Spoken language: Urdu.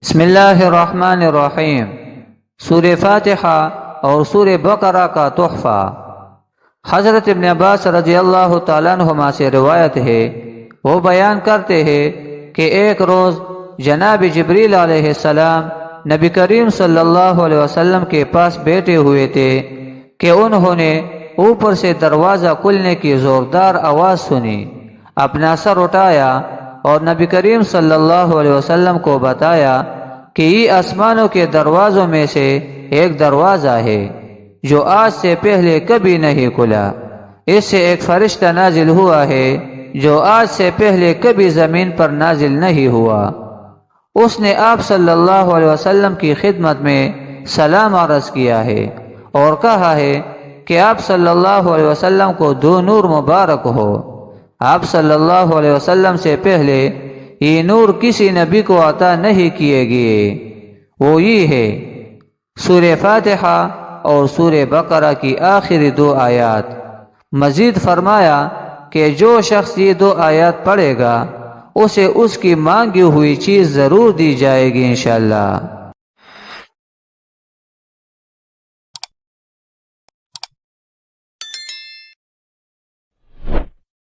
بسم اللہ الرحمن الرحیم۔ سورہ فاتحہ اور سورہ بقرہ کا تحفہ۔ حضرت ابن عباس رضی اللہ تعالیٰ عنہما سے روایت ہے، وہ بیان کرتے ہیں کہ ایک روز جناب جبریل علیہ السلام نبی کریم صلی اللہ علیہ وسلم کے پاس بیٹھے ہوئے تھے کہ انہوں نے اوپر سے دروازہ کھلنے کی زوردار آواز سنی۔ اپنا سر اٹھایا اور نبی کریم صلی اللہ علیہ وسلم کو بتایا کہ یہ آسمانوں کے دروازوں میں سے ایک دروازہ ہے جو آج سے پہلے کبھی نہیں کھلا۔ اس سے ایک فرشتہ نازل ہوا ہے جو آج سے پہلے کبھی زمین پر نازل نہیں ہوا۔ اس نے آپ صلی اللہ علیہ وسلم کی خدمت میں سلام عرض کیا ہے اور کہا ہے کہ آپ صلی اللہ علیہ وسلم کو دو نور مبارک ہو۔ آپ صلی اللہ علیہ وسلم سے پہلے یہ نور کسی نبی کو عطا نہیں کیے گئے، وہ یہ ہے سورہ فاتحہ اور سورہ بقرہ کی آخری دو آیات۔ مزید فرمایا کہ جو شخص یہ دو آیات پڑھے گا اسے اس کی مانگی ہوئی چیز ضرور دی جائے گی انشاءاللہ۔